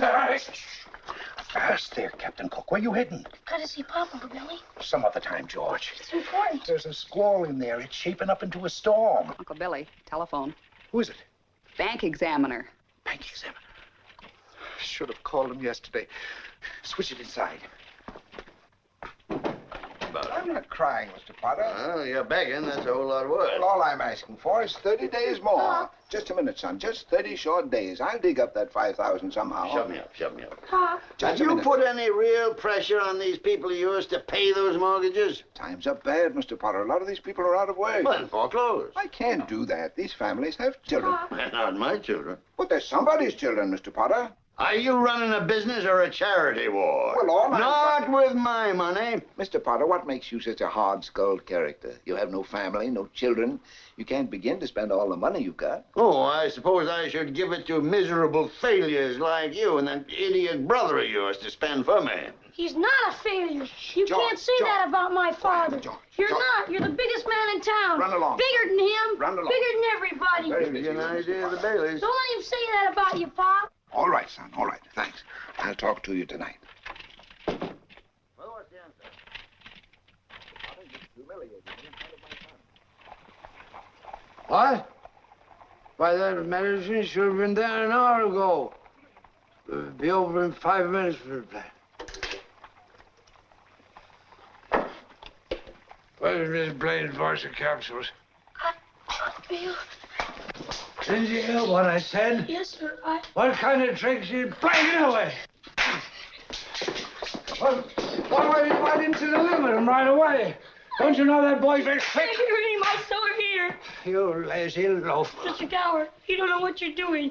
Fast there, Captain Cook. Where you heading? Gotta see Pop, Uncle Billy. Some other time, George. It's important. There's a squall in there. It's shaping up into a storm. Uncle Billy, telephone. Who is it? Bank examiner. Bank examiner. Should have called him yesterday. Switch it inside. I'm not crying, Mr. Potter. Well, you're begging. That's a whole lot of work. Well, all I'm asking for is 30 days more. Just a minute, son. Just 30 short days. I'll dig up that 5,000 somehow. Shut me up. Shut me up. Pop. Just Have a you minute. put any real pressure on these people of yours to pay those mortgages? Times are bad, Mr. Potter. A lot of these people are out of work. Well, then foreclose. I can't do that. These families have children. They're not my children. But they're somebody's children, Mr. Potter. Are you running a business or a charity war? Well, all I'm Not with my money. Mr. Potter, what makes you such a hard-skulled character? You have no family, no children. You can't begin to spend all the money you've got. Oh, I suppose I should give it to miserable failures like you and that idiot brother of yours to spend for me. He's not a failure. You George, can't say George. that about my father. George, You're George. not. You're the biggest man in town. Run along. Bigger than him. Run along. Bigger than everybody. Very Give you an idea of the Baileys. Don't let him say that about you, Pop. All right, son. All right. Thanks. I'll talk to you tonight. Well, what's the answer? What? Why, that medicine should have been there an hour ago. It'll be over in 5 minutes for the plan. Where's this blade Varsa capsules? You. Didn't you hear what I said? Yes, sir. What kind of tricks are you playing away? Why didn't you deliver him right away? Don't you know that boy's very sick? You're hurting my sore here. You lazy loaf. Mr. Gower, you don't know what you're doing.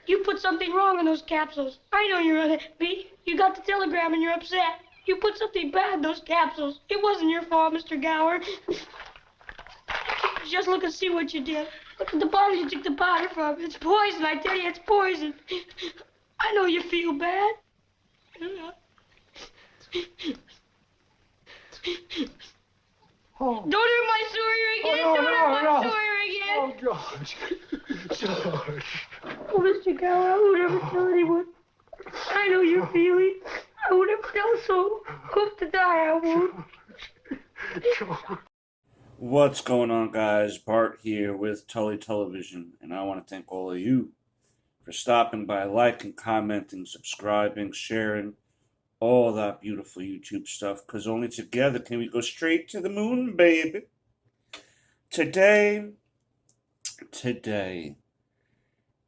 You put something wrong in those capsules. I know you're unhappy. You got the telegram and you're upset. You put something bad in those capsules. It wasn't your fault, Mr. Gower. Just look and see what you did. Look at the bottle you took the powder from. It's poison, I tell you, it's poison. I know you feel bad. Oh. Don't hurt my sore again. Oh, Don't hurt my sore again. Oh, George. George. Oh, Mr. Gower, I would never tell anyone. I know your feeling. I would never tell so. Hope to die, I won't. George. What's going on, guys? Bart here with Tully Television, and I want to thank all of you for stopping by, liking, commenting, subscribing, sharing, all that beautiful YouTube stuff, because only together can we go straight to the moon, baby. Today,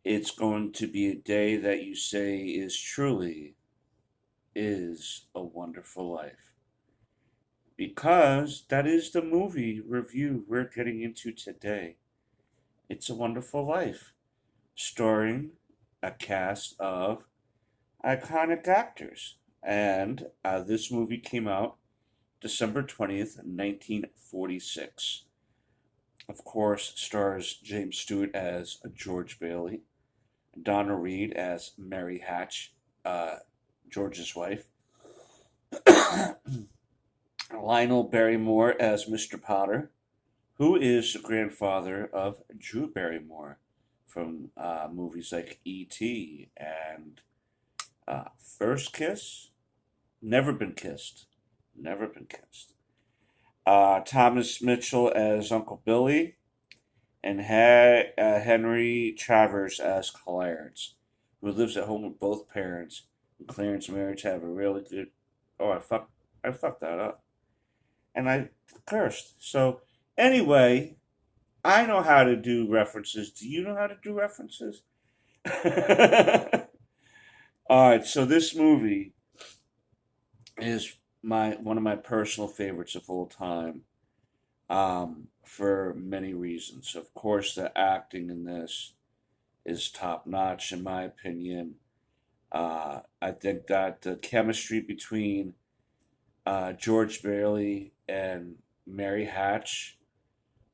it's going to be a day that you say is a wonderful life. Because that is the movie review we're getting into today. It's a Wonderful Life, starring a cast of iconic actors. And this movie came out December 20th, 1946. Of course, stars James Stewart as George Bailey, Donna Reed as Mary Hatch, George's wife, Lionel Barrymore as Mr. Potter, who is the grandfather of Drew Barrymore from movies like E.T. and First Kiss, Never Been Kissed. Thomas Mitchell as Uncle Billy, and Henry Travers as Clarence, who lives at home with both parents. And Clarence and Marriage have a really good... Oh, I fucked that up. And I cursed. So, anyway, I know how to do references. Do you know how to do references? Alright, so this movie is one of my personal favorites of all time, for many reasons. Of course, the acting in this is top-notch, in my opinion. I think that the chemistry between George Bailey and Mary Hatch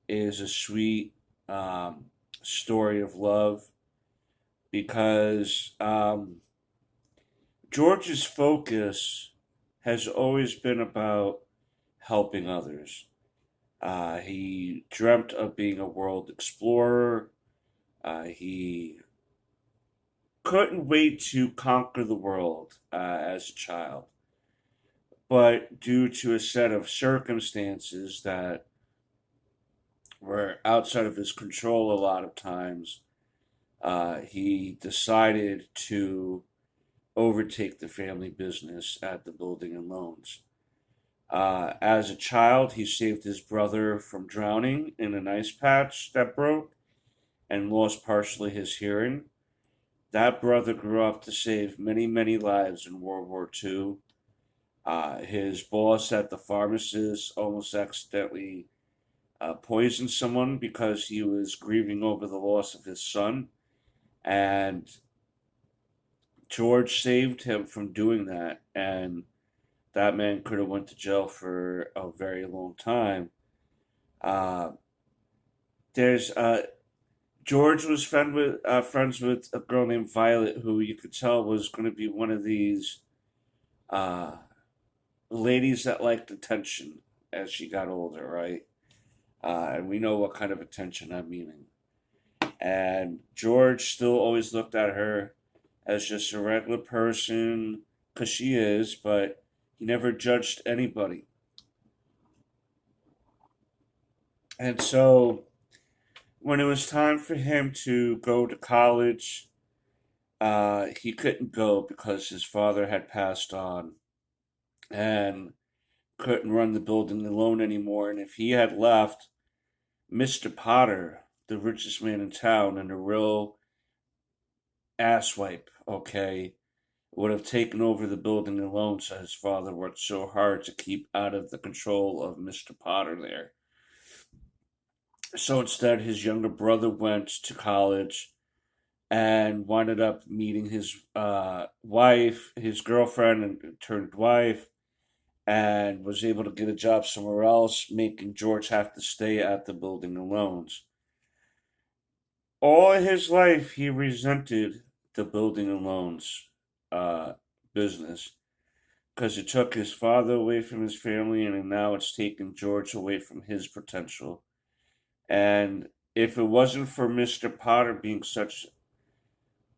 is a sweet story of love, because George's focus has always been about helping others. He dreamt of being a world explorer. He couldn't wait to conquer the world as a child, but due to a set of circumstances that were outside of his control a lot of times, he decided to overtake the family business at the building and loans. As a child, he saved his brother from drowning in an ice patch that broke and lost partially his hearing. That brother grew up to save many, many lives in World War II. His boss at the pharmacist almost accidentally poisoned someone because he was grieving over the loss of his son. And George saved him from doing that. And that man could have went to jail for a very long time. Uh, there's George was friends with a girl named Violet, who you could tell was going to be one of these uh, ladies that liked attention as she got older, right? And we know what kind of attention I'm meaning. And George still always looked at her as just a regular person, because she is, but he never judged anybody. And so when it was time for him to go to college, he couldn't go because his father had passed on and couldn't run the building alone anymore. And if he had left, Mr. Potter, the richest man in town and a real asswipe, okay, would have taken over the building alone. So his father worked so hard to keep out of the control of Mr. Potter there. So instead, his younger brother went to college and winded up meeting his wife, his girlfriend, and turned wife, and was able to get a job somewhere else, making George have to stay at the building alone. All his life, he resented the building and loans business because it took his father away from his family, and now it's taken George away from his potential. And if it wasn't for Mr. Potter being such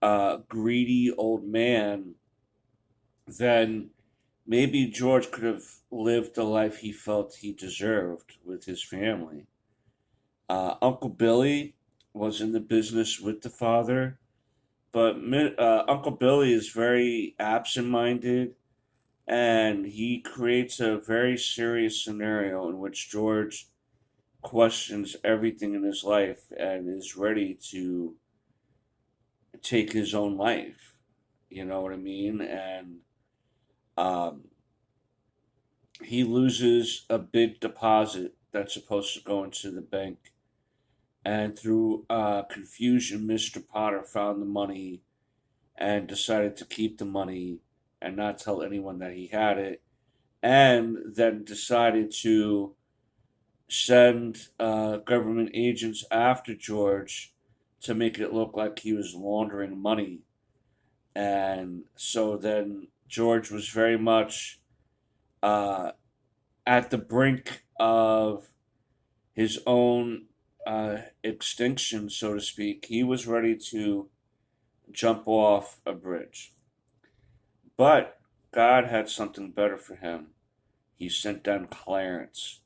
a greedy old man, then maybe George could have lived the life he felt he deserved with his family. Uncle Billy was in the business with the father, but Uncle Billy is very absent minded, and he creates a very serious scenario in which George questions everything in his life and is ready to take his own life. You know what I mean? And um, he loses a big deposit that's supposed to go into the bank. And through confusion, Mr. Potter found the money and decided to keep the money and not tell anyone that he had it. And then decided to send government agents after George to make it look like he was laundering money. And so then George was very much uh, at the brink of his own extinction, so to speak. He was ready to jump off a bridge. But God had something better for him. He sent down Clarence,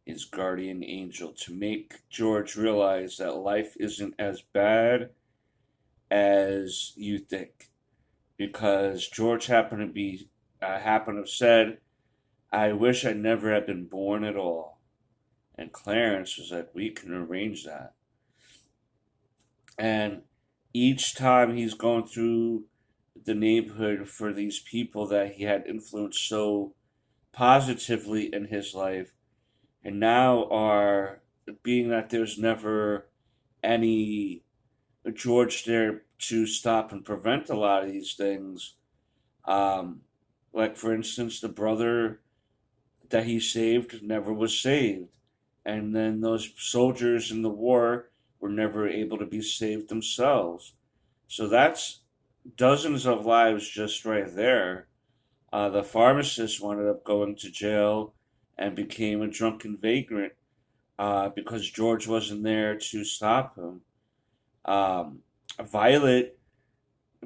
his guardian angel, to make George realize that life isn't as bad as you think. Because George happened to have said, "I wish I never had been born at all." And Clarence was like, "We can arrange that." And each time he's going through the neighborhood for these people that he had influenced so positively in his life, and now are being that there's never any George there to stop and prevent a lot of these things. Um, like, for instance, the brother that he saved never was saved. And then those soldiers in the war were never able to be saved themselves. So that's dozens of lives just right there. The pharmacist wound up going to jail and became a drunken vagrant because George wasn't there to stop him. Violet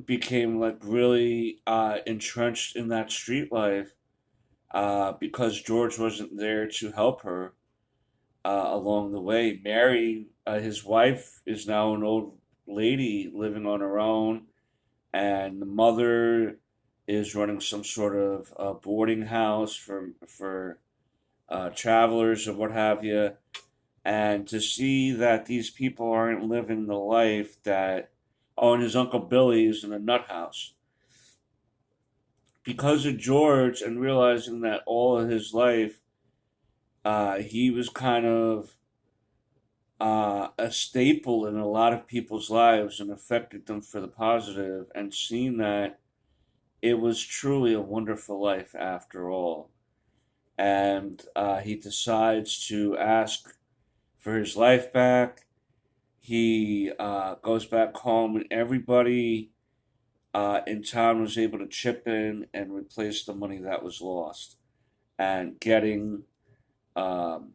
became like really entrenched in that street life because George wasn't there to help her along the way. Mary, his wife, is now an old lady living on her own, and the mother is running some sort of boarding house for travelers or what have you. And to see that these people aren't living the life that, oh, and his Uncle Billy is in a nut house. Because of George and realizing that all of his life, he was kind of a staple in a lot of people's lives and affected them for the positive, and seeing that it was truly a wonderful life after all. And he decides to ask for his life back. He goes back home, and everybody in town was able to chip in and replace the money that was lost, and um,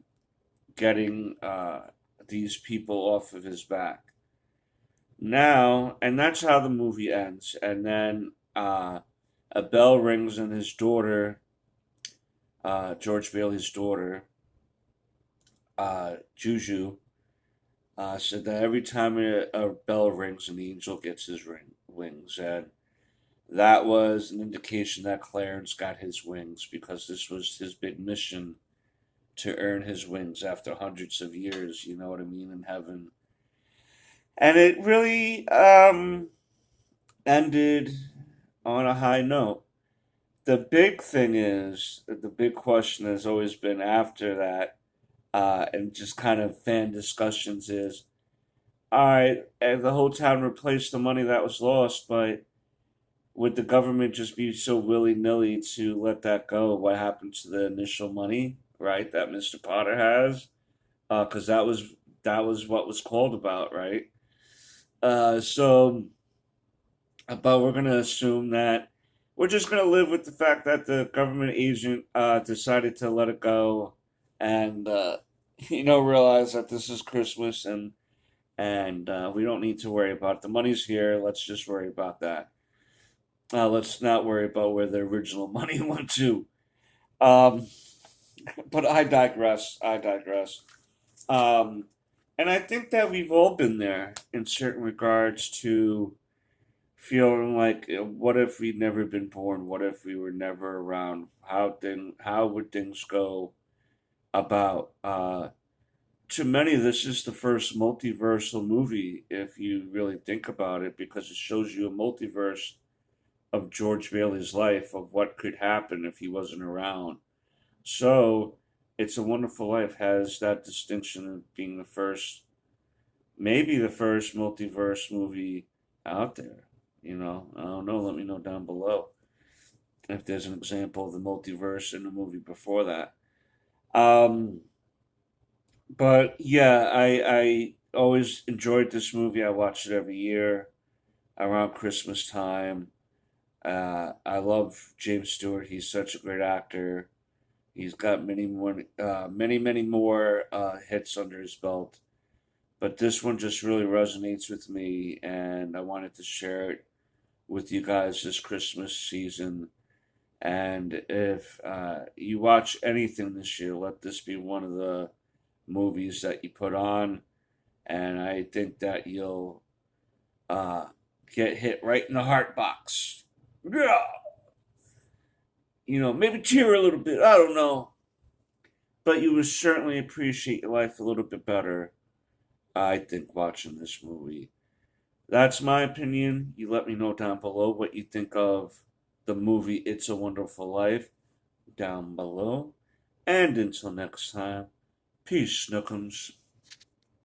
getting these people off of his back. Now, and that's how the movie ends. And then a bell rings, and his daughter, George Bailey's daughter, Juju, said that every time a bell rings, an angel gets his wings. And that was an indication that Clarence got his wings, because this was his big mission to earn his wings after hundreds of years, you know what I mean, in heaven. And it really ended on a high note. The big thing is, the big question has always been after that, and just kind of fan discussions is, all right, and the whole town replaced the money that was lost, but would the government just be so willy nilly to let that go? What happened to the initial money, right, that Mr. Potter has? Because that was what was called about, right? So, but we're gonna assume that we're just gonna live with the fact that the government agent decided to let it go, and realize that this is Christmas, and we don't need to worry about it. The money's here. Let's just worry about that. Let's not worry about where the original money went to. Um, but I digress. I digress. Um, and I think that we've all been there in certain regards to feeling like, what if we'd never been born? What if we were never around? How would things go about? To many, this is the first multiversal movie, if you really think about it, because it shows you a multiverse of George Bailey's life, of what could happen if he wasn't around. So, It's a Wonderful Life has that distinction of being the first, maybe the first multiverse movie out there. I don't know. Let me know down below if there's an example of the multiverse in a movie before that. Um, but yeah, I always enjoyed this movie. I watched it every year around Christmas time. I love James Stewart. He's such a great actor. He's got many more hits under his belt. But this one just really resonates with me, and I wanted to share it with you guys this Christmas season. And if you watch anything this year, let this be one of the movies that you put on, and I think that you'll uh, get hit right in the heart box. Yeah, maybe tear a little bit. I don't know, but you would certainly appreciate your life a little bit better, I think, watching this movie. That's my opinion. You let me know down below what you think of the movie It's a Wonderful Life down below. And until next time, peace, Snookums.